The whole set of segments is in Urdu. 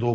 2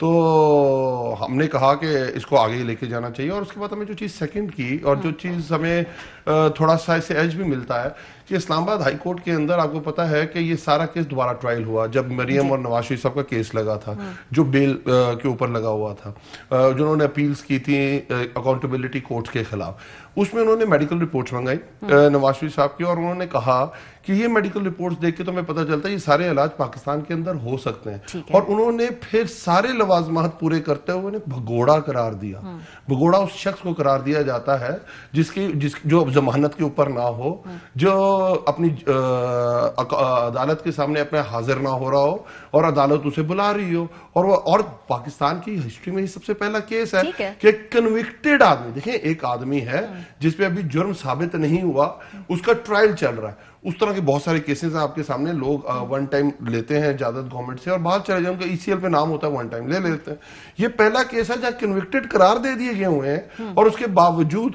تو ہم نے کہا کہ اس کو آگے لے کے جانا چاہیے. اور اس کے بعد ہمیں جو چیز سیکنڈ کی اور جو چیز ہمیں تھوڑا سا اسے ایج بھی ملتا ہے کہ اسلام آباد ہائی کورٹ کے اندر آپ کو پتا ہے کہ یہ سارا کیس دوبارہ ٹرائل ہوا جب مریم اور نواز شریف صاحب کا کیس لگا تھا جو بیل کے اوپر لگا ہوا تھا, جنہوں نے اپیلز کی تھی اکاؤنٹیبلٹی کورٹ کے خلاف. اس میں انہوں نے میڈیکل رپورٹس منگائی نواز شریف صاحھ کی, اور انہوں نے کہا کہ یہ میڈیکل رپورٹس دیکھ کے تو ہمیں پتہ چلتا ہے یہ سارے علاج پاکستان کے اندر ہو سکتے ہیں. اور انہوں نے پھر سارے لوازمات پورے کرتے ہوئے انہیں بھگوڑا قرار دیا. بھگوڑا اس شخص کو قرار دیا جاتا ہے جو ضمانت کے اوپر نہ ہو, جو اپنی عدالت کے سامنے اپنے حاضر نہ ہو رہا ہو اور عدالت اسے بلا رہی ہو. اور پاکستان کی ہسٹری میں یہ سب سے پہلا کیس ہے کہ کنوکٹڈ آدمی, دیکھیں ایک آدمی ہے جس پہ ابھی جرم ثابت نہیں ہوا, اس کا ٹرائل چل رہا ہے. اس طرح کے بہت سارے کیسز ہیں آپ کے سامنے, لوگ ون ٹائم لیتے ہیں اجازت گورنمنٹ سے اور باہر چلے جائیں, ان کا ای سی ایل پہ نام ہوتا ہے, ون ٹائم لے لیتے ہیں. یہ پہلا کیس ہے جہاں کنوکٹڈ قرار دے دیے گئے ہوئے ہیں اور اس کے باوجود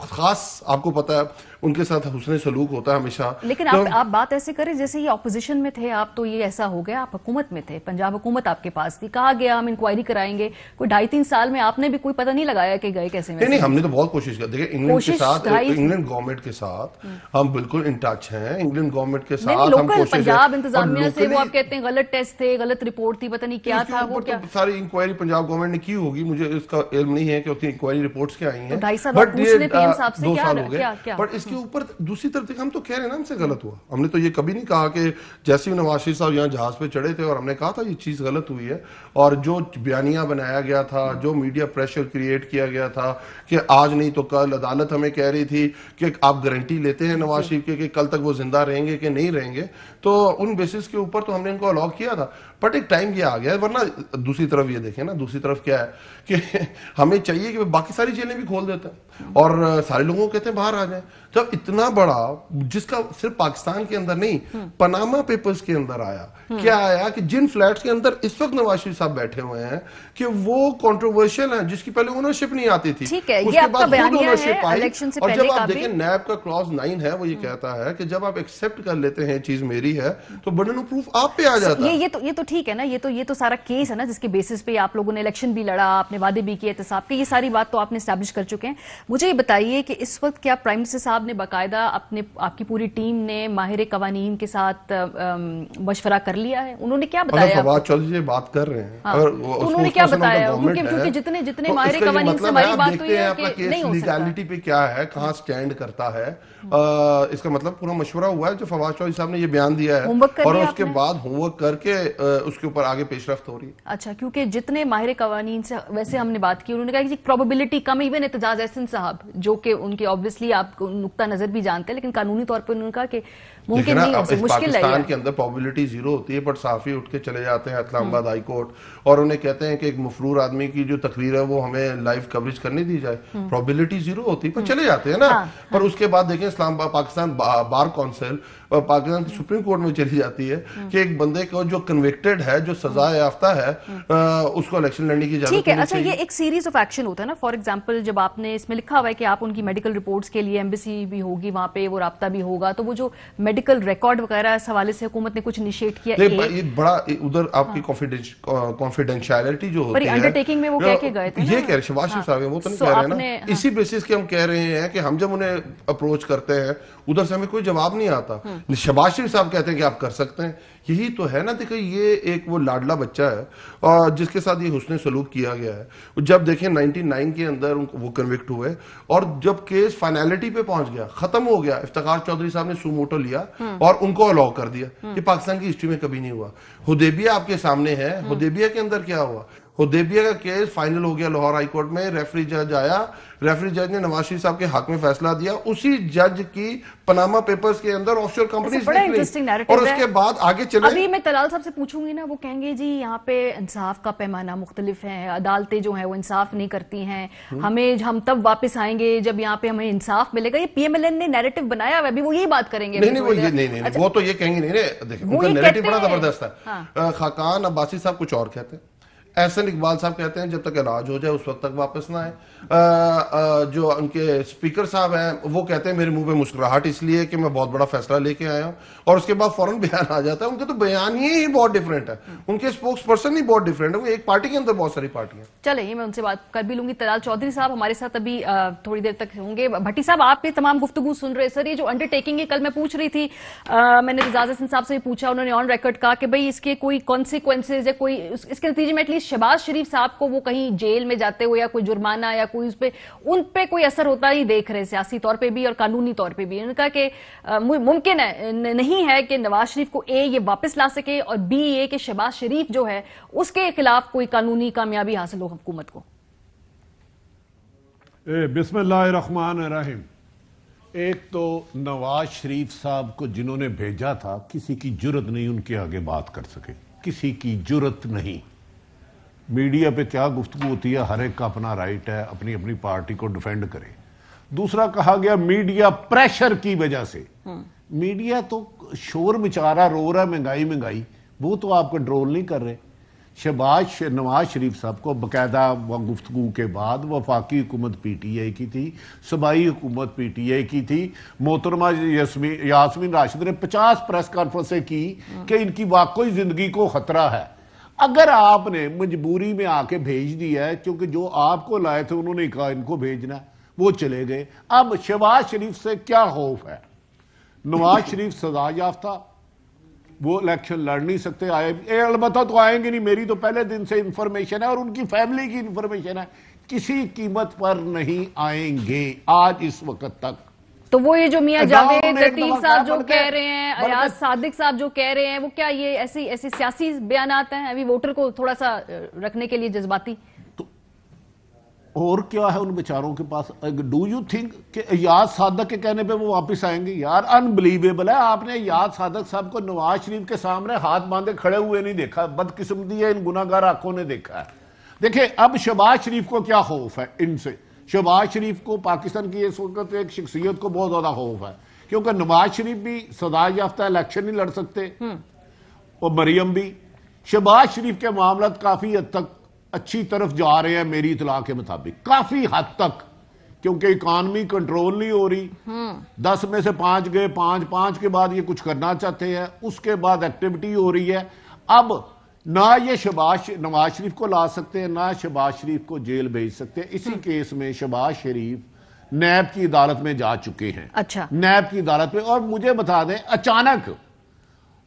خاص آپ کو پتا ہے ان کے ساتھ حسن سلوک ہوتا ہے ہمیشہ. لیکن آپ بات ایسے کریں جیسے یہ اپوزیشن میں تھے آپ, تو یہ ایسا ہو گیا آپ حکومت میں تھے, پنجاب حکومت آپ کے پاس تھی, کہا گیا ہم انکوائری کرائیں گے. کوئی 2.5-3 سال میں آپ نے بھی کوئی پتہ نہیں لگایا کہ گئے کیسے. نہیں, ہم نے تو بہت کوشش کی. دیکھیں انگلینڈ کے ساتھ, انگلینڈ گورنمنٹ کے ساتھ ہم بالکل ان ٹچ ہیں. انگلینڈ گورنمنٹ کے ساتھ ہم کوشش, پنجاب انتظامیہ سے وہ آپ کہتے ہیں غلط ٹیسٹ تھے, غلط رپورٹ تھی, پتہ نہیں کیا تھا وہ. ساری انکوائری پنجاب گورنمنٹ نے کی ہوگی, مجھے اس کا علم نہیں ہے کہ اتنی انکوائری رپورٹس کیا آئی ہیں, 2.5 سال بعد پوچھ لیں پی ایم صاحب سے 2 سال ہو گئے. بٹ اس کے اوپر دوسری طرف ہم تو کہہ رہے ہیں نا ہم سے غلط ہوا. ہم نے تو یہ کبھی نہیں کہا کہ جیسے ہی نواز شریف صاحب یہاں جہاز پہ چڑھے تھے اور ہم نے کہا تھا یہ چیز غلط ہوئی ہے, اور جو بیانیہ بنایا گیا تھا, جو میڈیا پریشر کریٹ کیا گیا تھا کہ آج نہیں تو کل, عدالت ہمیں کہہ رہی تھی کہ آپ گارنٹی لیتے ہیں نواز شریف کے کہ کل تک وہ زندہ رہیں گے کہ نہیں رہیں گے, تو ان بیسس کے اوپر تو ہم نے ان کو الاؤ کیا تھا. بٹ ایک ٹائم یہ آ گیا ہے. ورنہ دوسری طرف یہ دیکھیں نا, دوسری طرف کیا ہے کہ ہمیں چاہیے کہ باقی ساری جیلیں بھی کھول دیتے ہیں اور سارے لوگوں کو کہتے ہیں باہر آ جائیں. جب اتنا بڑا جس کا صرف پاکستان کے اندر نہیں پاناما پیپرز کے اندر آیا, کیا آیا کہ جن فلیٹس کے اندر اس وقت نواز شریف صاحب بیٹھے ہوئے ہیں کہ وہ کنٹروورشل ہیں, جس کی پہلے اونرشپ نہیں آتی تھی, اس کے بعد خود اونرشپ آئی. اور جب آپ دیکھیں نیب کا کلاس 9 ہے, وہ یہ کہتا ہے کہ جب آپ ایکسپٹ کر لیتے ہیں چیز میری ہے تو برڈن آف پروف آپ پہ آ جاتا ہے. یہ تو ٹھیک ہے نا, یہ تو سارا کیس ہے نا جس کے بیسس پہ آپ لوگوں نے الیکشن بھی لڑا, آپ نے وعدے بھی کیے احتساب کے, یہ ساری بات تو آپ نے اسٹیبلش کر چکے ہیں. مجھے یہ بتائیے کہ اس وقت کیا پرائم منسٹر صاحب نے باقاعدہ آپ کی پوری ٹیم نے ماہر قوانین کے ساتھ مشورہ کر لیا ہے؟ انہوں نے کیا بتایا؟ فواد چودھری بات کر رہے ہیں, انہوں نے کیا بتایا؟ کیونکہ جتنے ماہر قوانین سے ہماری بات ہوئی ہے کہ نہیں ہو سکتا, لیگیلٹی پہ کیا ہے, کہاں سٹینڈ کرتا ہے, اس کا مطلب پورا مشورہ ہوا ہے جو فواد چودھری صاحب نے یہ بیان دیا ہے, اور اس کے بعد ہوم ورک کر کے اس کے اوپر آگے پیش رفت ہو رہی ہے. اچھا, کیونکہ جتنے ماہر قوانین سے ویسے ہم نے بات کی, انہوں نے کہا کہ پروبیبلٹی کم, ایون اعتزاز احسن صاحب جو کہ ان کے obviously آپ نقطہ نظر بھی جانتے ہیں, لیکن قانونی طور پر انہوں نے کہا کہ ممکن نہیں ہے, مشکل ہے. پاکستان کے اندر پروبیبلٹی 0 ہوتی ہے, بٹ صحافی اٹھ کے چلے جاتے ہیں اسلام آباد ہائی کورٹ اور انہیں کہتے ہیں کہ ایک مفرور آدمی کی جو تقریر ہے وہ ہمیں لائیو کوریج کرنے دی جائے. پروبیبلٹی 0 ہوتی ہے, پر چلے جاتے ہیں نا. پر اس کے بعد دیکھیں اسلام آباد پاکستان بار کونسل پاکستان کی سپریم کورٹ میں چلی جاتی ہے کہ ایک بندے کو جو کنوکٹڈ ہے, جو سزا یافتہ ہے, اس کو الیکشن لڑنے کی اجازت ٹھیک ہے. اچھا, یہ ایک سیریز آف ایکشن ہوتا ہے نا. فار ایگزامپل جب آپ نے اس میں لکھا ہوا ہے کہ آپ ان کی میڈیکل رپورٹس کے لیے ایمبیسی بھی ہوگی, وہاں پہ وہ رابطہ بھی ہوگا, تو وہ جو میڈیکل ریکارڈ وغیرہ اس حوالے سے حکومت نے کچھ انیشیٹ کیا, یہ بڑا ادھر آپ کی کانفیڈینشیلٹی جو ہوتی ہے, انڈرٹیکنگ میں وہ کہہ کے گئے تھے, یہ کہہ رہے شہباز شریف صاحب, وہ تو نہیں کہہ رہے نا, اسی بیسس کے ہم کہہ رہے ہیں کہ ہم جب انہیں اپروچ کرتے ہیں ادھر سے ہمیں کوئی جواب نہیں آتا. شہباز شریف صاحب کہتے ہیں کہ آپ کر سکتے ہیں. یہی تو ہے نا. دیکھیں یہ ایک وہ لاڈلا بچہ ہے اور جس کے ساتھ یہ حسن سلوک کیا گیا ہے. جب دیکھیں 99 کے اندر وہ کنوکٹ ہوئے اور جب کیس فائنلٹی پہ پہنچ گیا, ختم ہو گیا, افتخار چودھری صاحب نے سو موٹو لیا اور ان کو الاؤ کر دیا. یہ پاکستان کی ہسٹری میں کبھی نہیں ہوا. حدیبیہ آپ کے سامنے ہے, حدیبیہ کے اندر کیا ہوا, حدیبیہ کا کیس فائنل ہو گیا لاہور ہائی کورٹ میں, ریفری جج آیا, ریفری جج نے نواز شریف صاحب کے حق میں فیصلہ دیا. اسی جج کی پاناما پیپرز کے اندر آف شور کمپنیز نکلی اور اس کے بعد آگے چلے. ابھی میں طلال صاحب سے پوچھوں گی نا, وہ کہیں گے جی یہاں پہ انصاف کا پیمانہ مختلف ہے, عدالتیں جو ہیں وہ انصاف نہیں کرتی ہیں, ہم تب واپس آئیں گے جب یہاں پہ ہمیں انصاف ملے گا. یہ پی ایم ایل این نے نیریٹو بنایا ہوا ہے, ابھی وہ یہی بات کریں گے. نہیں, وہ تو یہ کہیں گے نہیں. دیکھیں ان کا نیریٹو بڑا زبردست ہے. خاقان عباسی صاحب کچھ اور کہتے ہیں, احسن اقبال صاحب کہتے ہیں جب تک علاج ہو جائے اس وقت تک واپس نہ آئے. جو ان کے اسپیکر صاحب ہیں وہ کہتے ہیں میرے منہ پہ مسکراہٹ اس لیے کہ میں بہت بڑا فیصلہ لے کے آیا ہوں, اور اس کے بعد فوراً بیان آ جاتا ہے. ان کے تو بیان ہی بہت ڈفرینٹ ہے, ان کے اسپوکس پرسن ہی بہت ڈفرینٹ ہے, وہ ایک پارٹی کے اندر بہت ساری پارٹیاں. چلیں یہ میں ان سے بات کر بھی لوں گی. طلال چودھری صاحب ہمارے ساتھ ابھی تھوڑی دیر تک ہوں گے. بھٹی صاحب آپ یہ تمام گفتگو سن رہے. سر یہ جو انڈر ٹیکنگ ہے, کل میں پوچھ رہی تھی, میں نے رضا حسن صاحب سے بھی پوچھا, انہوں نے آن ریکارڈ کہا کہ بھئی اس کے کوئی کانسیکوینسز یا کوئی اس کے نتیجے میں ایٹ لیسٹ شہباز شریف صاحب کو وہ کہیں جیل میں جاتے ہوئے یا کوئی جرمانہ یا کوئی ان پہ کوئی اثر ہوتا نہیں دیکھ رہے, سیاسی طور پہ بھی اور قانونی طور پہ بھی. انہوں نے کہا کہ ممکن ہے نہیں ہے کہ نواز شریف کو اے یہ واپس لا سکے اور بی یہ کہ شہباز شریف جو ہے اس کے خلاف کوئی قانونی کامیابی حاصل ہو حکومت کو. بسم اللہ الرحمن الرحیم. ایک تو نواز شریف صاحب کو جنہوں نے بھیجا تھا کسی کی جرت نہیں ان کے آگے بات کر سکے, کسی کی جرت نہیں. میڈیا پہ کیا گفتگو ہوتی ہے, ہر ایک کا اپنا رائٹ ہے اپنی اپنی پارٹی کو ڈیفینڈ کرے. دوسرا کہا گیا میڈیا پریشر کی وجہ سے. میڈیا تو شور مچا رہا, رو رہا مہنگائی, وہ تو آپ کنٹرول نہیں کر رہے. نواز شریف صاحب کو باقاعدہ گفتگو کے بعد وفاقی حکومت پی ٹی آئی کی تھی, صوبائی حکومت پی ٹی آئی کی تھی. محترمہ یاسمین راشد نے 50 پریس کانفرنسیں کی کہ ان کی واقعی زندگی کو خطرہ ہے. اگر آپ نے مجبوری میں آ کے بھیج دیا ہے, کیونکہ جو آپ کو لائے تھے انہوں نے کہا ان کو بھیجنا, وہ چلے گئے. اب شہباز شریف سے کیا خوف ہے؟ نواز شریف سزا یافتہ, وہ الیکشن لڑ نہیں سکتے. البتہ تو آئیں گے نہیں, میری تو پہلے دن سے انفارمیشن ہے اور ان کی فیملی کی انفارمیشن ہے, کسی قیمت پر نہیں آئیں گے آج اس وقت تک. تو وہ یہ جو میاں جاوید لطیف صاحب جو کہہ رہے ہیں, ایاز صادق صاحب جو کہہ رہے ہیں, وہ کیا یہ ایسی سیاسی بیانات ہیں ابھی ووٹر کو تھوڑا سا رکھنے کے لیے جذباتی؟ اور کیا ہے ان بیچاروں کے پاس؟ ڈو یو تھنک کہ ایاز صادق کے کہنے پہ وہ واپس آئیں گے؟ یار انبلیویبل ہے. آپ نے ایاز صادق صاحب کو نواز شریف کے سامنے ہاتھ باندھے کھڑے ہوئے نہیں دیکھا, بدقسمتی ہے ان گناہگار آنکھوں نے دیکھا ہے. دیکھیں اب شہباز شریف کو کیا خوف ہے ان سے؟ شہباز شریف کو پاکستان کی اس وقت ایک شخصیت کو بہت زیادہ خوف ہے, کیونکہ نواز شریف بھی سزا یافتہ, الیکشن نہیں لڑ سکتے, اور مریم بھی. شہباز شریف کے معاملات کافی حد تک اچھی طرف جا رہے ہیں میری اطلاع کے مطابق, کافی حد تک, کیونکہ اکانومی کنٹرول نہیں ہو رہی. 10 میں سے 5 گئے, 5 کے بعد یہ کچھ کرنا چاہتے ہیں, اس کے بعد ایکٹیویٹی ہو رہی ہے. اب نہ یہ نواز شریف کو لا سکتے ہیں, نہ شہباز شریف کو جیل بھیج سکتے ہیں. اسی کیس میں شہباز شریف نیب کی عدالت میں جا چکے ہیں. اچھا, نیب کی عدالت میں. اور مجھے بتا دیں اچانک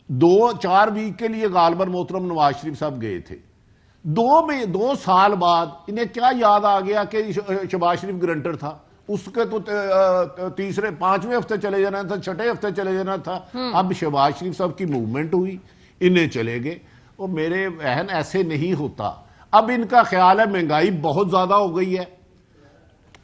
2-4 ویک کے لیے غالباً محترم نواز شریف صاحب گئے تھے. 2 سال بعد انہیں کیا یاد آ گیا کہ شہباز شریف گرنٹر تھا, اس کے تو 5ویں ہفتے چلے جانا تھا, 6ٹھے ہفتے چلے جانا تھا. اب شہباز شریف صاحب کی موومنٹ ہوئی, انہیں چلے گئے. اور میرے بہن ایسے نہیں ہوتا. اب ان کا خیال ہے مہنگائی بہت زیادہ ہو گئی ہے,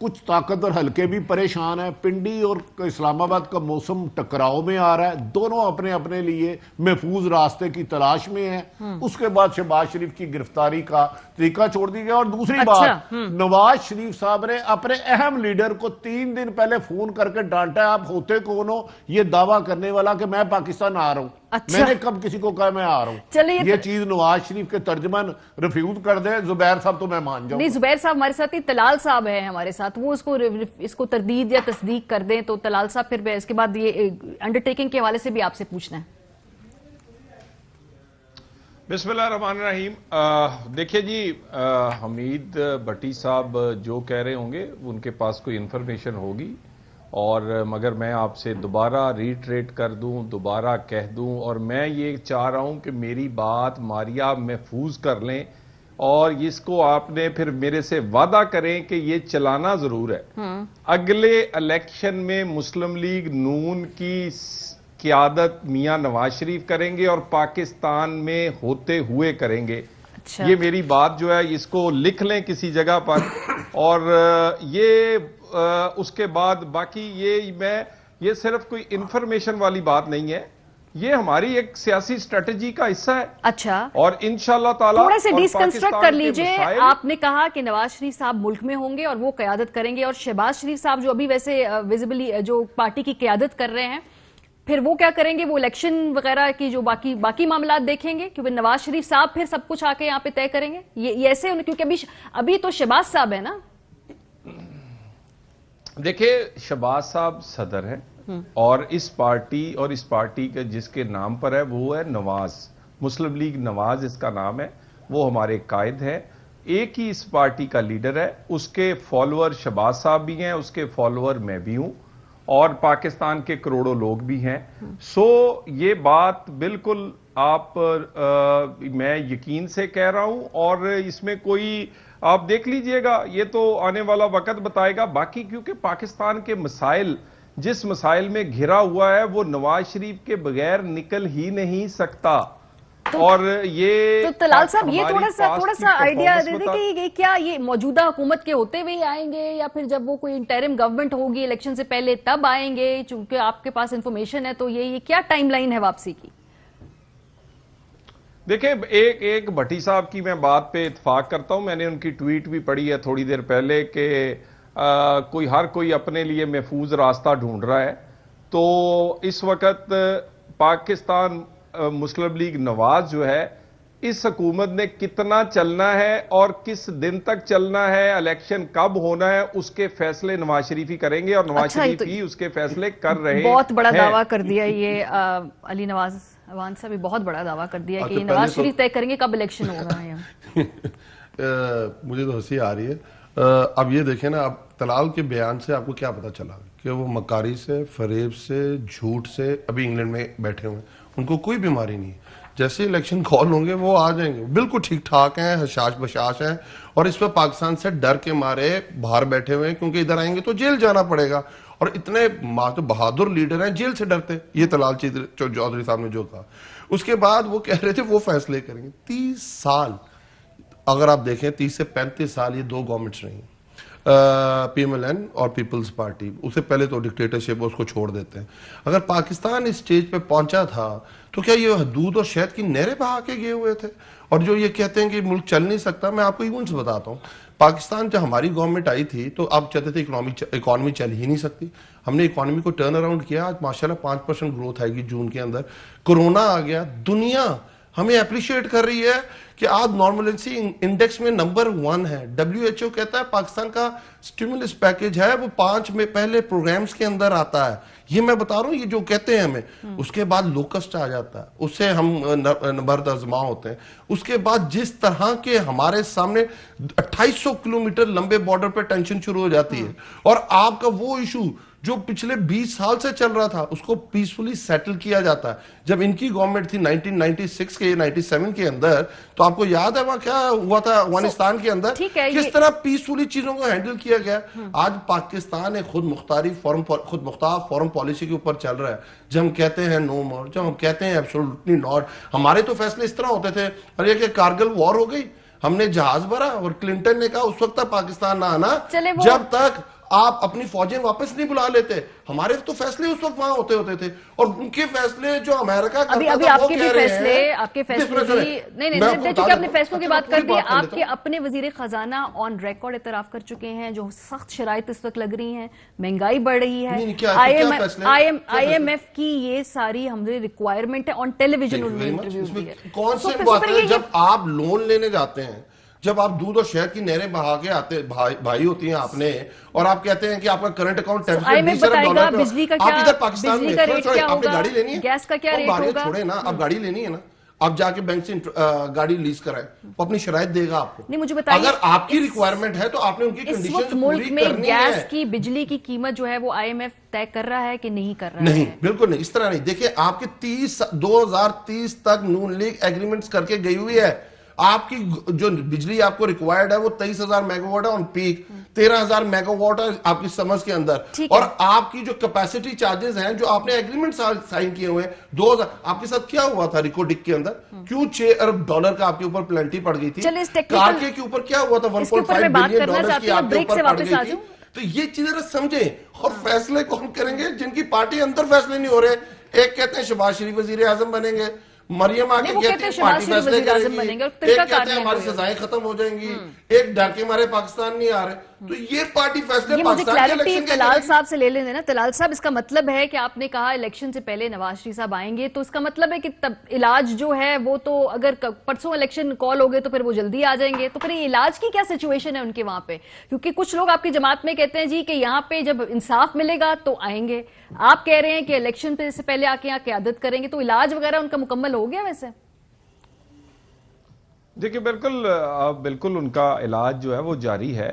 کچھ طاقتور حلقے بھی پریشان ہیں, پنڈی اور اسلام آباد کا موسم ٹکراؤ میں آ رہا ہے, دونوں اپنے اپنے لیے محفوظ راستے کی تلاش میں ہیں. اس کے بعد شہباز شریف کی گرفتاری کا طریقہ چھوڑ دی گیا. اور دوسری بات, نواز شریف صاحب نے اپنے اہم لیڈر کو 3 دن پہلے فون کر کے ڈانٹا, آپ ہوتے کون ہو یہ دعویٰ کرنے والا کہ میں پاکستان آ رہا ہوں. میں نے کب کسی کو کہا میں آ رہا ہوں؟ یہ چیز نواز شریف کے ترجمان ریفیوز کر دیں. زبیر صاحب تو میں مان جاؤں. نہیں, زبیر صاحب ہمارے ساتھ ہی, طلال صاحب ہیں ہمارے ساتھ, وہ اس کو تردید یا تصدیق کر دیں. تو طلال صاحب پھر اس کے بعد یہ انڈر ٹیکنگ کے حوالے سے بھی آپ سے پوچھنا ہے. بسم اللہ الرحمن الرحیم. دیکھیں جی, حمید بھٹی صاحب جو کہہ رہے ہوں گے ان کے پاس کوئی انفارمیشن ہوگی, اور مگر میں آپ سے دوبارہ ریٹریٹ کر دوں, دوبارہ کہہ دوں, اور میں یہ چاہ رہا ہوں کہ میری بات ماریا محفوظ کر لیں, اور اس کو آپ نے پھر میرے سے وعدہ کریں کہ یہ چلانا ضرور ہے. اگلے الیکشن میں مسلم لیگ نون کی قیادت میاں نواز شریف کریں گے اور پاکستان میں ہوتے ہوئے کریں گے. یہ میری بات جو ہے اس کو لکھ لیں کسی جگہ پر, اور یہ اس کے بعد باقی یہ صرف کوئی انفارمیشن والی بات نہیں ہے, یہ ہماری ایک سیاسی اسٹریٹجی کا حصہ ہے. اچھا, اور انشاءاللہ تعالی تھوڑے سے ڈسکنسٹرکٹ کر لیجئے. آپ نے کہا کہ نواز شریف صاحب ملک میں ہوں گے اور وہ قیادت کریں گے, اور شہباز شریف صاحب جو ابھی ویسے ویزیبلی جو پارٹی کی قیادت کر رہے ہیں, پھر وہ کیا کریں گے؟ وہ الیکشن وغیرہ کی جو باقی معاملات دیکھیں گے کیونکہ نواز شریف صاحب پھر سب کچھ آ کے یہاں پہ طے کریں گے یہ ایسے کیونکہ ابھی تو شہباز صاحب ہے نا. دیکھیں شہباز صاحب صدر ہیں اور اس پارٹی کے جس کے نام پر ہے وہ ہے نواز، مسلم لیگ نواز اس کا نام ہے، وہ ہمارے قائد ہیں، ایک ہی اس پارٹی کا لیڈر ہے، اس کے فالوور شہباز صاحب بھی ہیں، اس کے فالوور میں بھی ہوں اور پاکستان کے کروڑوں لوگ بھی ہیں. سو یہ بات بالکل میں یقین سے کہہ رہا ہوں اور اس میں کوئی آپ دیکھ لیجئے گا، یہ تو آنے والا وقت بتائے گا. باقی کیونکہ پاکستان کے مسائل جس مسائل میں گھرا ہوا ہے وہ نواز شریف کے بغیر نکل ہی نہیں سکتا. اور یہ تو طلال صاحب یہ تھوڑا سا آئیڈیا دے دیں کہ کیا یہ موجودہ حکومت کے ہوتے ہوئے آئیں گے یا پھر جب وہ کوئی انٹرم گورنمنٹ ہوگی الیکشن سے پہلے تب آئیں گے؟ چونکہ آپ کے پاس انفارمیشن ہے تو یہ کیا ٹائم لائن ہے واپسی کی؟ دیکھیں ایک بھٹی صاحب کی میں بات پہ اتفاق کرتا ہوں، میں نے ان کی ٹویٹ بھی پڑھی ہے تھوڑی دیر پہلے کہ ہر کوئی اپنے لیے محفوظ راستہ ڈھونڈ رہا ہے. تو اس وقت پاکستان مسلم لیگ نواز جو ہے اس حکومت نے کتنا چلنا ہے اور کس دن تک چلنا ہے، الیکشن کب ہونا ہے، اس کے فیصلے نواز شریف ہی کریں گے اور نواز شریف ہی اس کے فیصلے کر رہے ہیں. بہت بڑا دعویٰ کر دیا یہ علی نواز عوان صاحب، بہت بڑا دعویٰ کر دیا کہ نواز شریف طے کریں گے کب الیکشن ہوگا. مجھے تو ہنسی آ رہی ہے. اب یہ دیکھیں نا، اب طلال کے بیان سے آپ کو کیا پتا چلا کہ وہ مکاری سے، فریب سے، جھوٹ سے ابھی انگلینڈ میں بیٹھے ہوئے ہیں، ان کو کوئی بیماری نہیں ہے. جیسے الیکشن کال ہوں گے وہ آ جائیں گے، بالکل ٹھیک ٹھاک ہیں، حشاش بشاش ہیں اور اس پہ پاکستان سے ڈر کے مارے باہر بیٹھے ہوئے ہیں کیونکہ ادھر آئیں گے تو جیل جانا پڑے گا. اور اتنے بہادر لیڈر ہیں جیل سے ڈرتے. یہ طلال چودھری صاحب نے جو کہا، اس کے بعد وہ کہہ رہے تھے وہ فیصلے کریں گے. 30 سال اگر آپ دیکھیں، 30 سے 35 سال یہ دو گورنمنٹس رہی، پی ایم ایل این اور پیپلز پارٹی. اسے پہلے تو ڈکٹیٹرشپ اس کو چھوڑ دیتے ہیں. اگر پاکستان اس سٹیج پہ پہنچا تھا تو کیا یہ دودھ اور شہد کی نہریں بہا کے گئے ہوئے تھے؟ اور جو یہ کہتے ہیں کہ ملک چل نہیں سکتا، میں آپ کو ایونٹس بتاتا ہوں. پاکستان جب ہماری گورنمنٹ آئی تھی تو آپ چاہتے تھے اکانومی چل ہی نہیں سکتی. ہم نے اکانومی کو ٹرن اراؤنڈ کیا، آج ماشاءاللہ 5% گروتھ آئے گی جون کے اندر. کورونا آ گیا، دنیا ہمیں اپریشیٹ کر رہی ہے کہ آج نارملنسی انڈیکس میں نمبر 1 ہے. WHO کہتا ہے پاکستان کا سٹیمولس پیکج ہے وہ 5 میں پہلے پروگرامز کے اندر آتا ہے. یہ میں بتا رہا ہوں، یہ جو کہتے ہیں ہمیں. اس کے بعد لوکسٹ آ جاتا ہے، اس سے ہم نبرد ازما ہوتے ہیں. اس کے بعد جس طرح کے ہمارے سامنے 2800 کلومیٹر لمبے بارڈر پہ ٹینشن شروع ہو جاتی ہے اور آپ کا وہ ایشو جو پچھلے 20 سال سے چل رہا تھا اس کو پیسفلی سیٹل کیا جاتا ہے. جب ان کی گورنمنٹ تھی 1996 کے 97 کے اندر، تو آپ کو یاد ہے وہاں کیا ہوا تھا افغانستان کے اندر، کس طرح پیسفلی چیزوں کو ہینڈل کیا گیا. آج پاکستان ایک خود مختار فورم پالیسی کے اوپر چل رہا ہے. جب ہم کہتے ہیں نو مور، جب ہم کہتے ہیں ایبسولوٹلی ناٹ، ہمارے تو فیصلے اس طرح ہوتے تھے. اور یہ کہ کارگل وار ہو گئی، ہم نے جہاز بھرا اور کلنٹن نے کہا اس وقت تک پاکستان نہ آنا جب تک آپ اپنی فوجیں واپس نہیں بلا لیتے. ہمارے تو فیصلے اس وقت وہاں ہوتے تھے اور ان کے فیصلے جو امریکہ کرتا تھا وہ کہہ رہے ہیں. آپ کے فیصلے نہیں چونکہ آپ نے فیصلوں کی بات کر دی، آپ کے اپنے وزیر خزانہ آن ریکارڈ اعتراف کر چکے ہیں جو سخت شرائط اس وقت لگ رہی ہیں، مہنگائی بڑھ رہی ہے، آئی ایم ایف کی یہ ساری ہماری ریکوائرمنٹ ہے. آن ٹیلی ویژن انہوں نے انٹرویو دیا. کون سی بات ہے جب آپ لون لینے جاتے ہیں، جب آپ دودھ اور شہد کی نہریں بہا کے آتے بھائی ہوتی ہیں آپ نے، اور آپ کہتے ہیں کہ آپ کا کرنٹ اکاؤنٹ $20 ارب پہ، آپ ادھر پاکستان میں آپ نے گاڑی لینی ہے، گیس کا کیا ریٹ ہوگا، چھوڑے نا، آپ گاڑی لینی ہے نا، آپ جا کے بینک سے گاڑی لیز کرائیں، وہ اپنی شرائط دے گا آپ کو. نہیں مجھے بتائیے، اگر آپ کی ریکوائرمنٹ ہے تو آپ نے ان کی کنڈیشنز پوری کرنی ہے. ملک میں گیس کی بجلی کی قیمت جو ہے وہ آئی ایم ایف طے کر رہا ہے کہ نہیں کر رہا ہے؟ نہیں، بالکل نہیں، اس طرح نہیں. دیکھیں آپ کے 2030 تک نون لیگ ایگریمنٹس کر کے گئی ہوئی ہے. آپ کی جو بجلی آپ کو ریکوائرڈ ہے وہ 23,000 میگا واٹ ہے آن پیک، 13,000 میگا واٹ ہے آپ کی سمرز کے اندر. اور آپ کی جو کیپیسٹی چارجز ہیں جو آپ نے ایگریمنٹ سائن کیے ہوئے ہیں 2000، آپ کے ساتھ کیا ہوا تھا ریکو ڈک کے اندر؟ کیوں $6 ارب کا آپ کے اوپر پلنٹی پڑ گئی تھی؟ کارکے کے اوپر کیا ہوا تھا؟ $1.5 بلین کی آپ کے اوپر پڑ گئی تھی. تو یہ چیزیں سمجھیں اور فیصلے کون کریں گے جن کی پارٹی اندر فیصلے نہیں ہو رہے. ایک کہتے ہیں شہباز شریف وزیر اعظم بنیں گے، مریم آگے کہتے ہیں پارٹی فیصلے کرے گی، ایک کہتے ہیں ہماری سزائیں ختم ہو جائیں گی، ایک ڈر کے مارے پاکستان نہیں آ رہے. تو یہ پارٹی فیصلے یہ مجھے کلیئرٹی طلال صاحب سے لے لیں دینا. طلال صاحب, اس کا مطلب ہے کہ آپ نے کہا الیکشن سے پہلے نواز شریف صاحب آئیں گے, تو اس کا مطلب ہے کہ علاج جو ہے وہ تو اگر پرسوں الیکشن کال ہو گئے تو پھر وہ جلدی آ جائیں گے, تو پھر یہ علاج کی کیا سچویشن ہے ان کے وہاں پہ؟ کیونکہ کچھ لوگ آپ کی جماعت میں کہتے ہیں جی کہ یہاں پہ جب انصاف ملے گا تو آئیں گے, آپ کہہ رہے ہیں کہ الیکشن سے پہلے آ کے یہاں قیادت کریں گے, تو علاج وغیرہ ان کا مکمل ہو گیا ویسے؟ دیکھیں بالکل ان کا علاج جو ہے وہ جاری ہے,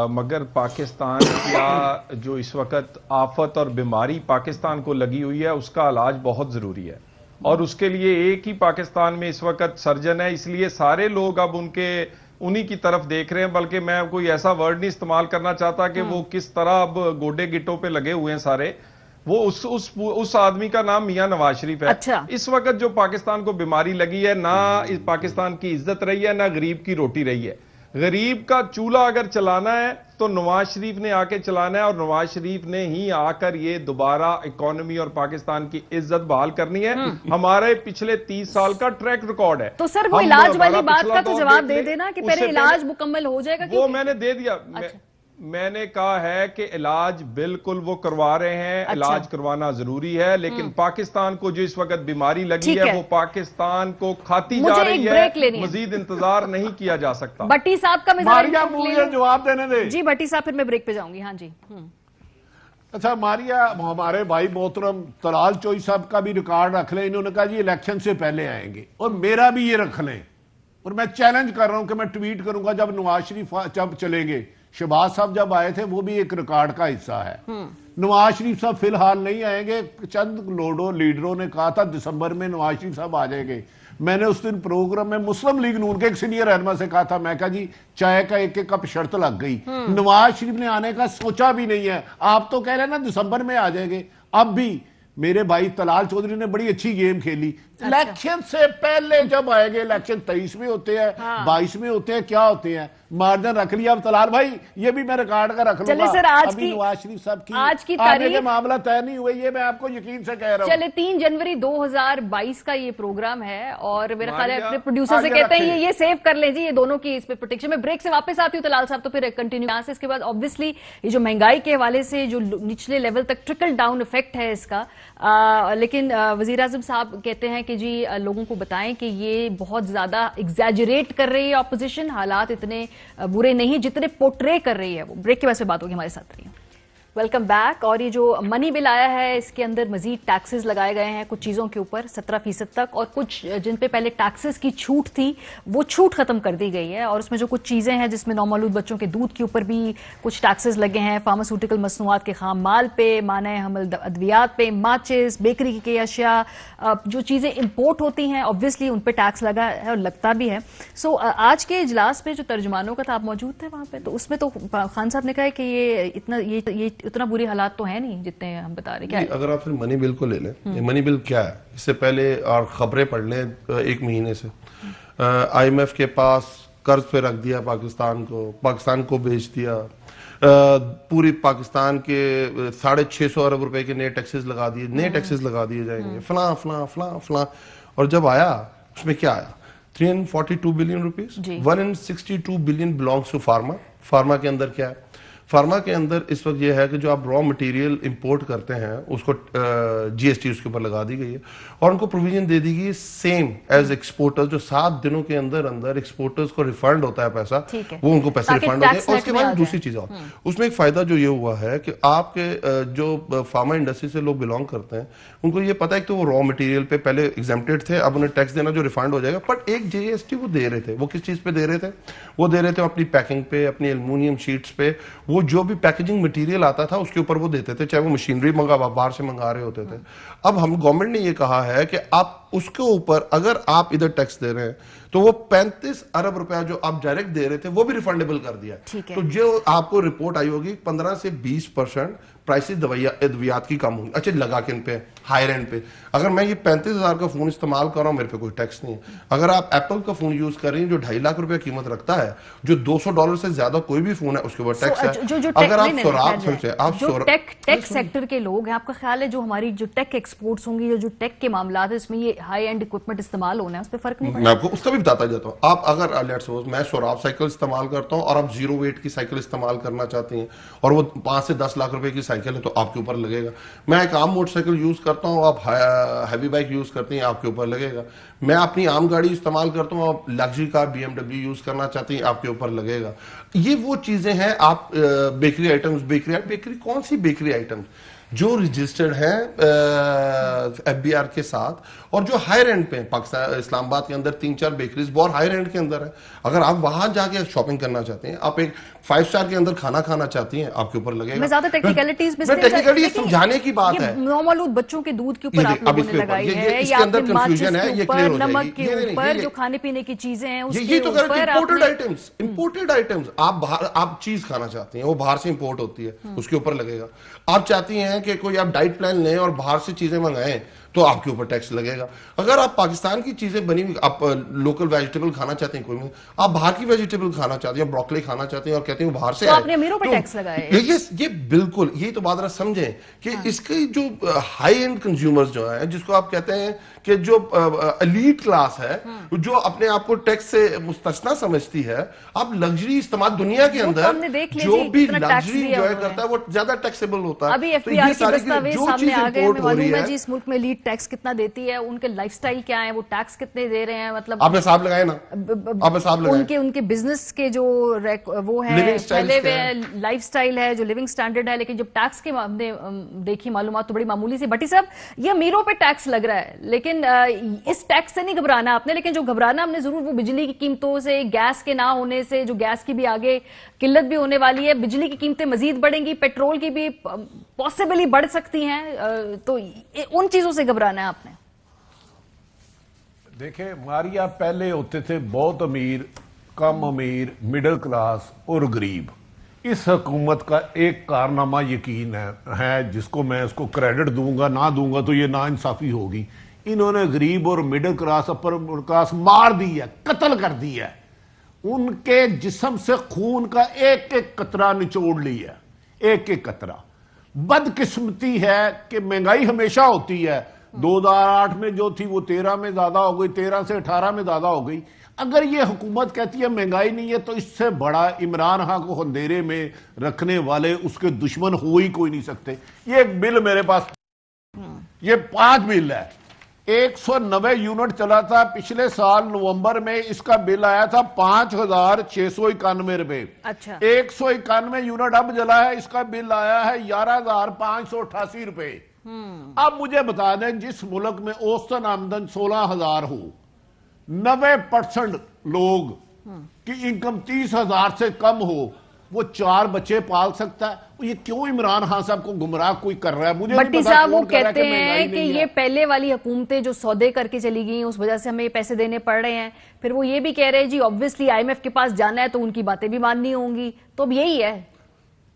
مگر پاکستان کا جو اس وقت آفت اور بیماری پاکستان کو لگی ہوئی ہے اس کا علاج بہت ضروری ہے, اور اس کے لیے ایک ہی پاکستان میں اس وقت سرجن ہے, اس لیے سارے لوگ اب انہی کی طرف دیکھ رہے ہیں. بلکہ میں کوئی ایسا ورڈ نہیں استعمال کرنا چاہتا کہ وہ کس طرح اب گوڈے گٹوں پہ لگے ہوئے ہیں سارے, وہ اس آدمی کا نام میاں نواز شریف ہے. اچھا. اس وقت جو پاکستان کو بیماری لگی ہے, نہ پاکستان کی عزت رہی ہے, نہ غریب کی روٹی رہی ہے. غریب کا چولہا اگر چلانا ہے تو نواز شریف نے آ کے چلانا ہے, اور نواز شریف نے ہی آ کر یہ دوبارہ اکانومی اور پاکستان کی عزت بحال کرنی ہے. ہمارے پچھلے 30 سال کا ٹریک ریکارڈ ہے. تو سر وہ علاج والی بات کا تو جواب دے دینا کہ پہلے علاج مکمل ہو جائے گا. وہ میں نے دے دیا, میں نے کہا ہے کہ علاج بالکل وہ کروا رہے ہیں, علاج کروانا ضروری ہے, لیکن پاکستان کو جو اس وقت بیماری لگی ہے وہ پاکستان کو کھاتی جا رہی ہے, مزید انتظار نہیں کیا جا سکتا. بٹی صاحب کا ماریا مجھے جواب دینے دے. جی بٹی صاحب, پھر میں بریک پہ جاؤں گی. ہاں جی. اچھا ماریا, ہمارے بھائی محترم طلال چوئی صاحب کا بھی ریکارڈ رکھ لیں. انہوں نے کہا جی الیکشن سے پہلے آئیں گے, اور میرا بھی یہ رکھ لیں, اور میں چیلنج کر رہا ہوں کہ میں ٹویٹ کروں گا جب نواز شریف جب چلیں گے. شہباز صاحب جب آئے تھے وہ بھی ایک ریکارڈ کا حصہ ہے. نواز شریف صاحب فی الحال نہیں آئیں گے. چند لیڈروں نے کہا تھا دسمبر میں نواز شریف صاحب آ جائیں گے. میں نے اس دن پروگرام میں مسلم لیگ نون کے ایک سینئر رہنما سے کہا تھا, میں کہا جی چائے کا ایک کپ شرط لگ گئی, نواز شریف نے آنے کا سوچا بھی نہیں ہے. آپ تو کہہ رہے ہیں نا دسمبر میں آ جائیں گے. اب بھی میرے بھائی طلال چودھری نے بڑی اچھی گیم کھیلی. الیکشن سے پہلے جب آئے گے, الیکشن 23 میں ہوتے ہیں, 22 میں ہوتے ہیں, کیا ہوتے ہیں, مارجن رکھ لیا. اب طلال بھائی یہ بھی میں ریکارڈ کا رکھ لوں گا. ابھی نواز شریف صاحب کی آنے کے معاملہ طے نہیں ہوئے, یہ میں آپ کو یقین سے کہہ رہا ہوں. چلے 3 جنوری 2022 کا یہ پروگرام ہے, اور میرا خیال ہے اپنے پروڈیوسر سے کہتے ہیں یہ سیو کر لیں جی, یہ دونوں کی اس پہ پروٹیکشن. میں بریک سے واپس آتی ہوں طلال صاحب, تو پھر کنٹینیو یہاں سے. اس کے بعد obviously یہ جو مہنگائی کے حوالے سے جو نچلے لیول تک ٹرکل ڈاؤن افیکٹ ہے اس کا, لیکن وزیر اعظم صاحب کہتے ہیں کہ جی لوگوں کو بتائیں کہ یہ بہت زیادہ ایگزیجریٹ کر رہی ہے اپوزیشن, حالات اتنے برے نہیں جتنے پورٹرے کر رہی ہے وہ. بریک کے بعد بات ہوگی, ہمارے ساتھ رہیے. Welcome back. اور یہ جو منی بل آیا ہے اس کے اندر مزید ٹیکسز لگائے گئے ہیں کچھ چیزوں کے اوپر 17% تک, اور کچھ جن پہ پہلے ٹیکسز کی چھوٹ تھی وہ چھوٹ ختم کر دی گئی ہے. اور اس میں جو کچھ چیزیں ہیں جس میں نومولود بچوں کے دودھ کے اوپر بھی کچھ ٹیکسز لگے ہیں, فارماسیوٹیکل مصنوعات کے خام مال پہ, مانع حمل ادویات پہ, ماچس, بیکری کی اشیاء, جو چیزیں امپورٹ ہوتی ہیں اوبویسلی ان پہ ٹیکس لگا ہے اور لگتا بھی ہے. سو آج کے اجلاس پہ جو ترجمانوں کا تھا, آپ موجود تھے وہاں پہ, تو اس میں تو خان صاحب نے کہا کہ یہ اتنا بری حالات تو ہیں نہیں جتنے ہم بتا رہے ہیں. اگر آپ پھر منی بل کو لے لیں, یہ منی بل کیا ہے, اس سے پہلے اور خبریں پڑھ لیں 1 مہینے سے, آئی ایم ایف کے پاس قرض پہ رکھ دیا پاکستان کو بیچ دیا, پوری پاکستان کے 650 ارب روپے کے نئے ٹیکسز لگا دیے جائیں گے, فلاں فلاں فلاں فلاں. اور جب آیا اس میں کیا آیا, 342 billion rupees, 162 billion belongs to pharma کے اندر کیا ہے, فارما کے اندر اس وقت یہ ہے کہ جو آپ را مٹیریل امپورٹ کرتے ہیں اس کو جی ایس ٹی اس کے اوپر لگا دی گئی ہے, اور ان کو پروویژن دے دی گئی سیم ایز ایکسپورٹر, جو 7 دنوں کے اندر ایکسپورٹرز کو ریفنڈ ہوتا ہے پیسہ, وہ ان کو پیسے ریفنڈ ہوتے ہیں. اور اس کے بعد دوسری چیز اور, اس میں ایک فائدہ جو یہ ہوا ہے کہ آپ کے جو فارما انڈسٹری سے لوگ بلانگ کرتے ہیں ان کو یہ پتا ہے کہ وہ را مٹیریل پہ پہلے ایگزمپٹڈ تھے, اب انہیں ٹیکس دینا جو ریفنڈ ہو جائے گا. بٹ ایک جی ایس ٹی وہ دے رہے تھے, وہ کس چیز پہ دے رہے تھے, وہ دے رہے تھے اپنی پیکنگ پہ, اپنی ایلومینیم شیٹس پہ, وہ جو بھی پیکیجنگ مٹیریل آتا تھا اس کے اوپر وہ دیتے تھے, چاہے وہ مشینری باہر سے منگا رہے ہوتے تھے. اب ہم گورنمنٹ نے یہ کہا ہے کہ آپ اس کے اوپر اگر آپ ادھر ٹیکس دے رہے ہیں تو وہ 35 ارب روپیہ جو آپ ڈائریکٹ دے رہے تھے وہ بھی ریفنڈیبل کر دیا. تو جو آپ کو رپورٹ آئی ہوگی 15 سے 20% پرائسز ادویات کی کم ہوئی. اچھا لگا کن پہ ہائر اینڈ پہ. اگر میں یہ 35,000 کا فون استعمال کر رہا ہوں میرے پہ کوئی ٹیکس نہیں ہے. اگر آپ ایپل کا فون یوز کر رہی ہیں جو 2.5 لاکھ روپے قیمت رکھتا ہے, جو $200 سے زیادہ کوئی بھی فون ہے اس کے اوپر ٹیکس ہے. اگر آپ جو ٹیک سیکٹر کے لوگ ہیں, آپ کا خیال ہے جو ہماری جو ٹیک ایکسپورٹس ہوں گی, جو ٹیک کے معاملات ہیں اس میں یہ ہائی اینڈ اکوپمنٹ استعمال ہونا ہے, اس پہ فرق نہیں پڑے؟ میں آپ کو اس کا بھی بتاتا جاتا ہوں. آپ اگر لیٹس سپوز میں سوراب سائیکل استعمال کرتا ہوں اور آپ 0 ویٹ کی سائیکل استعمال کرنا چاہتے ہیں اور وہ 5 سے 10 لاکھ روپے کی سائیکل ہے تو آپ کے اوپر لگے گا. میں ایک عام موٹر سائیکل یوز کرتا ہوں, آپ ہیوی بائک یوز کرتے ہیں آپ کے اوپر لگے گا. میں اپنی عام گاڑی استعمال کرتا ہوں, آپ لگژری کار BMW یوز کرنا چاہتے ہیں آپ کے اوپر لگے گا. یہ وہ چیزیں ہیں. آپ بیکری آئٹمز, بیکری کون سی بیکری آئٹمز جو رجسٹرڈ ہیں FBR کے ساتھ اور جو ہائر اینڈ پہ پاکستان اسلام آباد کے اندر 3-4 بیکریز بہت ہائر اینڈ کے اندر ہے. اگر آپ وہاں جا کے شاپنگ کرنا چاہتے ہیں, آپ ایک 5 اسٹار کے اندر کھانا کھانا چاہتی ہیں, آپ کے اوپر لگے گا. میں زیادہ ٹیکنیکلٹیز سمجھانے کی بات ہے. نومولود بچوں کے دودھ کے اوپر آپ لوگوں نے لگائی ہے, یا نمک کے اوپر جو کھانے پینے کی چیزیں ہیں یہ تو امپورٹڈ آئٹمز آپ چیز کھانا چاہتی ہیں وہ باہر سے امپورٹ ہوتی ہے, اس کے اوپر لگے گا. آپ چاہتی ہیں کہ کوئی آپ ڈائٹ پلان لیں اور باہر سے چیزیں منگائیں تو آپ کے اوپر ٹیکس لگے گا. اگر آپ پاکستان کی چیزیں بنی ہوئی, آپ لوکل ویجیٹیبل کھانا چاہتے ہیں, کوئی نہیں, آپ باہر کی ویجیٹیبل کھانا چاہتے ہیں, بروکلی کھانا چاہتے ہیں اور کہتے ہیں باہر سے, تو آپ نے امیروں پہ ٹیکس لگائے. یہ بالکل یہی تو بات سمجھیں کہ اس کی جو ہائی اینڈ کنزیومرز جو ہیں, جس کو آپ کہتے ہیں کہ جو ایلیٹ کلاس ہے, جو اپنے آپ کو ٹیکس سے مستثنا سمجھتی ہے, آپ لگژری استعمال دنیا کے اندر جو بھی لگژری انجوائے کرتا ہے وہ زیادہ ٹیکسیبل ہوتا ہے. ابھی FBR کی دستاویز سامنے آ گئے, میں معلوم ہے جی اس ملک میں لیڈ ٹیکس کتنا دیتی ہے, ان کے لائف سٹائل کیا ہے, وہ ٹیکس کتنے دے رہے ہیں, مطلب آپ حساب لگائیں نا, آپ حساب لگائیں. ان کے بزنس کے جو وہ ہے پہلے لائف سٹائل ہے, جو لیونگ سٹینڈرڈ ہے, لیکن جب ٹیکس کے ہم نے دیکھی معلومات تو بڑی معمولی سی. بھٹی صاحب, یہ امیروں پہ ٹیکس لگ رہا ہے لیکن اس ٹیکس سے نہیں گھبرانا آپ نے, لیکن جو گھبرانا ہم نے ضرور وہ بجلی کی قیمتوں سے, گیس کے نہ ہونے سے, جو گیس کی بھی آگے قلت بھی ہونے والی ہے, بجلی کی قیمتیں مزید بڑھیں گی, پیٹرول کی بھی پاسبلی بڑھ سکتی ہیں, تو ان چیزوں سے گھبرانا ہے آپ نے. دیکھیں ماریا, پہلے ہوتے تھے بہت امیر, کم امیر, مڈل کلاس اور غریب. اس حکومت کا ایک کارنامہ یقین ہے جس کو میں اس کو کریڈٹ دوں گا, نہ دوں گا تو یہ نا انصافی ہوگی. انہوں نے غریب اور middle class, upper middle class مار دی ہے, قتل کر دی ہے. ان کے جسم سے خون کا ایک ایک قطرہ نچوڑ لی ہے, ایک ایک قطرہ. بدقسمتی ہے کہ مہنگائی ہمیشہ ہوتی ہے. 2008 میں جو تھی وہ 13 میں زیادہ ہو گئی, 13 سے 18 میں زیادہ ہو گئی. اگر یہ حکومت کہتی ہے مہنگائی نہیں ہے تو اس سے بڑا عمران خان کو اندھیرے میں رکھنے والے اس کے دشمن ہو ہی کوئی نہیں سکتے. یہ ایک بل میرے پاس, یہ 5 بل ہے. 190 یونٹ چلا تھا پچھلے سال نومبر میں, اس کا بل آیا تھا 5,691 روپے. 191 یونٹ اب جلا ہے, اس کا بل آیا ہے 11,588 روپے. اب مجھے بتا دیں, جس ملک میں اوسطن آمدن 16,000 ہو, 90% لوگ کی انکم 30,000 سے کم ہو, وہ 4 بچے پال سکتا ہے. یہ کیوں عمران خان صاحب کو گمراہ کوئی کر رہا ہے؟ مجھے بٹی صاحب وہ کہتے ہیں کہ یہ پہلے والی حکومتیں جو سودے کر کے چلی گئیں اس وجہ سے ہمیں یہ پیسے دینے پڑ رہے ہیں. پھر وہ یہ بھی کہہ رہے ہیں جی obviously IMF کے پاس جانا ہے تو ان کی باتیں بھی ماننی ہوں گی, تو اب یہی ہے.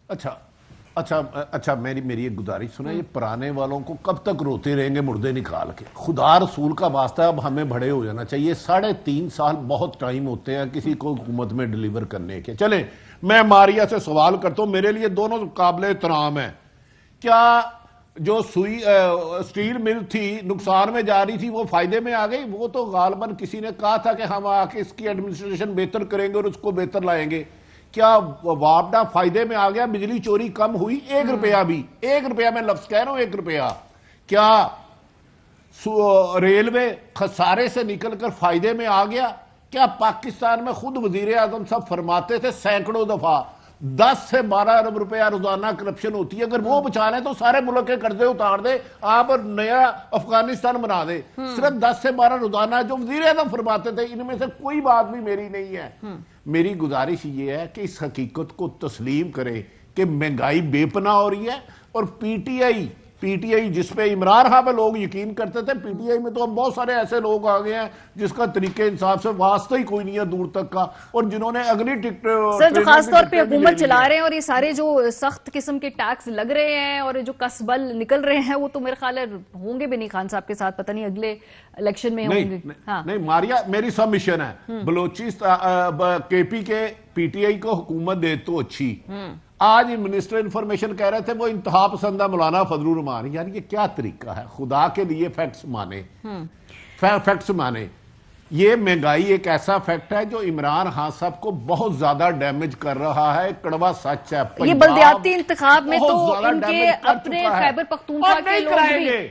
اچھا میری ایک گزارش سنا, یہ پرانے والوں کو کب تک روتے رہیں گے مردے نکال کے؟ خدا رسول کا واسطہ اب ہمیں بڑے ہو جانا چاہیے. 3.5 سال بہت ٹائم ہوتے ہیں کسی کو حکومت میں ڈیلیور کرنے کے. چلیں میں ماریا سے سوال کرتا ہوں, میرے لیے دونوں قابل احترام ہیں. کیا جو سٹیل مل تھی نقصان میں جا رہی تھی وہ فائدے میں آ گئی؟ وہ تو غالباً کسی نے کہا تھا کہ ہم آ کے اس کی ایڈمنسٹریشن بہتر کریں گے اور اس کو بہتر لائیں گے. کیا وابڈا فائدے میں آ گیا؟ بجلی چوری کم ہوئی؟ 1 روپیہ بھی, 1 روپیہ میں لفظ کہہ رہا ہوں, 1 روپیہ. کیا ریلوے خسارے سے نکل کر فائدے میں آ گیا؟ کیا پاکستان میں خود وزیر اعظم صاحب فرماتے تھے سینکڑوں دفعہ 10 سے 12 ارب روپیہ روزانہ کرپشن ہوتی ہے, اگر وہ بچا لیں تو سارے ملک کے قرضے اتار دے, آپ نیا افغانستان بنا دے. صرف 10 سے 12 روزانہ جو وزیر اعظم فرماتے تھے, ان میں سے کوئی بات بھی میری نہیں ہے. میری گزارش یہ ہے کہ اس حقیقت کو تسلیم کریں کہ مہنگائی بے پناہ ہو رہی ہے, اور P T P T I جس پہ عمران خان پہ لوگ یقین کرتے تھے، پی ٹی آئی میں تو اب بہت سارے ایسے لوگ آ گئے ہیں جس کا طریقے انصاف سے واسطہ ہی کوئی نہیں ہے دور تک کا، اور جنہوں نے اگلی ٹکٹ سر جو خاص طور پہ حکومت چلا رہے ہیں اور یہ سارے جو سخت قسم کے ٹیکس لگ رہے ہیں اور جو کسبل نکل رہے ہیں وہ تو میرے خیال ہے ہوں گے بھی نہیں خان صاحب کے ساتھ، پتہ نہیں اگلے الیکشن میں ہوں گے. نہیں ماریا میری سبمیشن ہے، بلوچستان کے پی کے پی ٹی آئی کو حکومت دے تو اچھی. آج منسٹر انفارمیشن کہہ رہے تھے وہ انتہا پسندہ مولانا فضل الرحمان. یار یہ کیا طریقہ ہے؟ خدا کے لیے فیکٹس مانے. یہ مہنگائی ایک ایسا فیکٹ ہے جو عمران خان صاحب کو بہت زیادہ ڈیمیج کر رہا ہے، کڑوا سچ ہے. یہ بلدیاتی انتخاب میں تو ان کے اپنے خیبر پختونخوا کے لوگ بھی،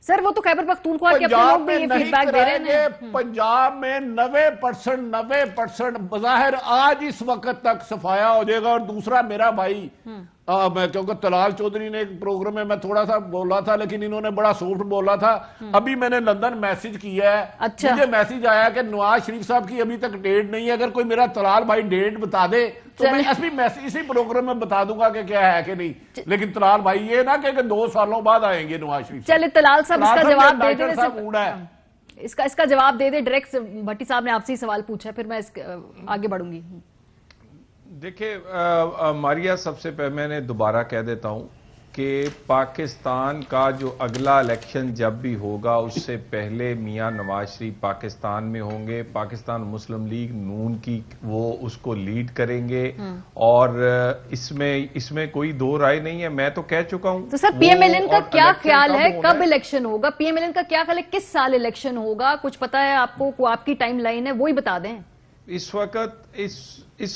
سر وہ تو خیبر پختونخوا کے اپنے لوگ بھی یہ فیڈ بیک دے رہے ہیں. پنجاب میں 90% بظاہر آج اس وقت تک صفایا ہو جائے گا. اور دوسرا میرا بھائی کیونکہ طلال چودھری نے ایک پروگرام میں تھوڑا سا بولا تھا لیکن انہوں نے بڑا سافٹ بولا تھا. ابھی میں نے لندن میسج کیا ہے، مجھے میسج آیا کہ نواز شریف صاحب کی ابھی تک ڈیٹ نہیں ہے. اگر کوئی میرا طلال بھائی ڈیٹ بتا دے تو میں اسی پروگرام میں بتا دوں گا کہ کیا ہے کہ نہیں. لیکن طلال بھائی یہ نہ کہ 2 سالوں بعد آئیں گے نواز شریف. چلے طلال صاحب اس کا جواب دے دیں، اس کا جواب دے دیں ڈائریکٹ. بھٹی صاحب نے آپ سے سوال پوچھا پھر میں آگے بڑھوں گی. دیکھیں ماریا، سب سے پہلے میں نے دوبارہ کہہ دیتا ہوں کہ پاکستان کا جو اگلا الیکشن جب بھی ہوگا اس سے پہلے میاں نواز شریف پاکستان میں ہوں گے. پاکستان مسلم لیگ نون کی وہ اس کو لیڈ کریں گے اور اس میں کوئی دو رائے نہیں ہے. میں تو کہہ چکا ہوں. تو سر پی ایم ایل این کا کیا خیال ہے کب الیکشن ہوگا؟ پی ایم ایل این کا کیا خیال ہے کس سال الیکشن ہوگا؟ کچھ پتا ہے آپ کو؟ آپ کی ٹائم لائن ہے وہی بتا دیں. اس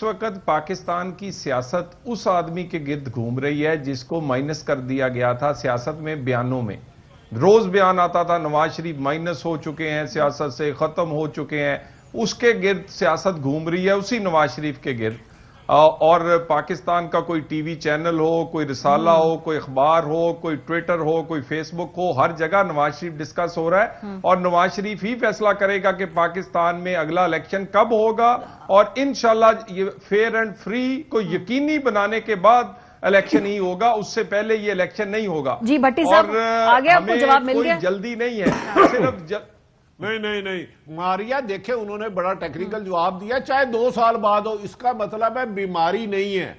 وقت پاکستان کی سیاست اس آدمی کے گرد گھوم رہی ہے جس کو مائنس کر دیا گیا تھا سیاست میں. بیانوں میں روز بیان آتا تھا نواز شریف مائنس ہو چکے ہیں، سیاست سے ختم ہو چکے ہیں. اس کے گرد سیاست گھوم رہی ہے، اسی نواز شریف کے گرد. اور پاکستان کا کوئی ٹی وی چینل ہو، کوئی رسالہ ہو، کوئی اخبار ہو، کوئی ٹویٹر ہو، کوئی فیس بک ہو، ہر جگہ نواز شریف ڈسکس ہو رہا ہے. اور نواز شریف ہی فیصلہ کرے گا کہ پاکستان میں اگلا الیکشن کب ہوگا. اور انشاءاللہ یہ فیئر اینڈ فری کو یقینی بنانے کے بعد الیکشن ہی ہوگا، اس سے پہلے یہ الیکشن نہیں ہوگا. جی بھٹی صاحب آگے آپ کو جواب مل گیا. کوئی جلدی نہیں ہے، صرف نہیں ماریا دیکھیں انہوں نے بڑا ٹیکنیکل جواب دیا. چاہے 2 سال بعد ہو، اس کا مطلب ہے بیماری نہیں ہے،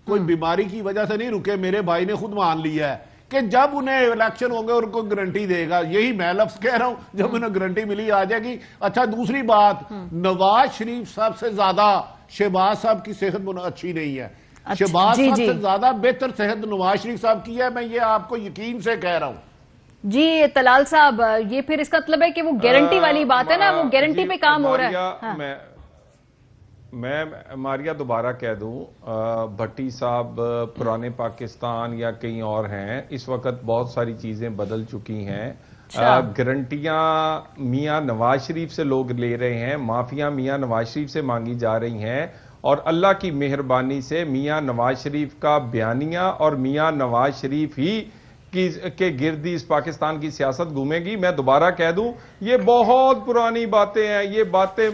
کوئی بیماری کی وجہ سے نہیں رکے. میرے بھائی نے خود مان لیا ہے کہ جب انہیں الیکشن ہوں گے اور کوئی گارنٹی دے گا. یہی میں لفظ کہہ رہا ہوں، جب انہیں گارنٹی ملی آ جائے گی. اچھا دوسری بات، نواز شریف صاحب سے زیادہ شہباز صاحب کی صحت اچھی نہیں ہے. شہباز صاحب سے زیادہ بہتر صحت نواز شریف صاحب کی ہے، میں یہ آپ کو یقین سے کہہ رہا ہوں. جی طلال صاحب یہ پھر اس کا مطلب ہے کہ وہ گارنٹی والی بات ہے نا، وہ گارنٹی پہ کام ہو رہا ہے. میں ماریا دوبارہ کہہ دوں، بھٹی صاحب پرانے پاکستان یا کہیں اور ہیں، اس وقت بہت ساری چیزیں بدل چکی ہیں. گارنٹیاں میاں نواز شریف سے لوگ لے رہے ہیں، معافیاں میاں نواز شریف سے مانگی جا رہی ہیں. اور اللہ کی مہربانی سے میاں نواز شریف کا بیانیہ اور میاں نواز شریف ہی کے گردی اس پاکستان کی سیاست گھومے گی. میں دوبارہ کہہ دوں یہ بہت پرانی باتیں ہیں، یہ باتیں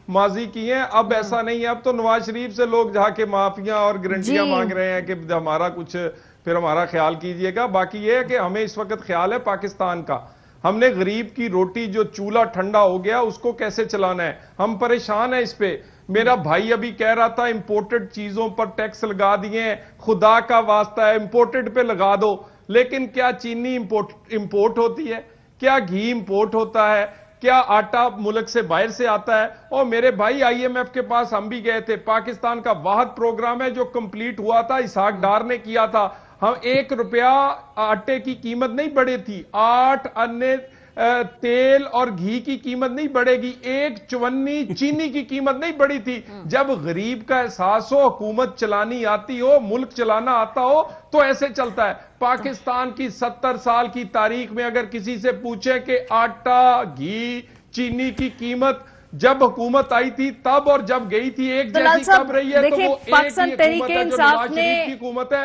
ماضی کی ہیں. اب ایسا نہیں ہے، اب تو نواز شریف سے لوگ جا کے معافیاں اور گارنٹیاں مانگ رہے ہیں کہ ہمارا کچھ پھر ہمارا خیال کیجئے گا. باقی یہ ہے کہ ہمیں اس وقت خیال ہے پاکستان کا. ہم نے غریب کی روٹی جو چولہا ٹھنڈا ہو گیا اس کو کیسے چلانا ہے، ہم پریشان ہیں اس پہ. میرا بھائی ابھی کہہ رہا تھا امپورٹڈ چیزوں پر ٹیکس لگا دیے ہیں. خدا کا واسطہ ہے امپورٹڈ پہ لگا دو. لیکن کیا چینی امپورٹ ہوتی ہے؟ کیا گھی امپورٹ ہوتا ہے؟ کیا آٹا ملک سے باہر سے آتا ہے؟ اور میرے بھائی آئی ایم ایف کے پاس ہم بھی گئے تھے. پاکستان کا واحد پروگرام ہے جو کمپلیٹ ہوا تھا، اسحاق ڈار نے کیا تھا. ہم 1 روپیہ آٹے کی قیمت نہیں بڑھے تھی، 8 انے تیل اور گھی کی قیمت نہیں بڑھے گی، 1 چونی چینی کی قیمت نہیں بڑھی تھی. جب غریب کا احساس ہو، حکومت چلانی آتی ہو، ملک چلانا آتا ہو تو ایسے چلتا ہے. پاکستان کی 70 سال کی تاریخ میں اگر کسی سے پوچھے کہ آٹا، گھی، چینی کی قیمت جب حکومت آئی تھی تب اور جب گئی تھی ایک جیسی کب رہی ہے، تو وہ ایک ہی حکومت ہے جو نواز شریف کی حکومت ہے.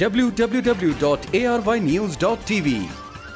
www.arYnews.tv।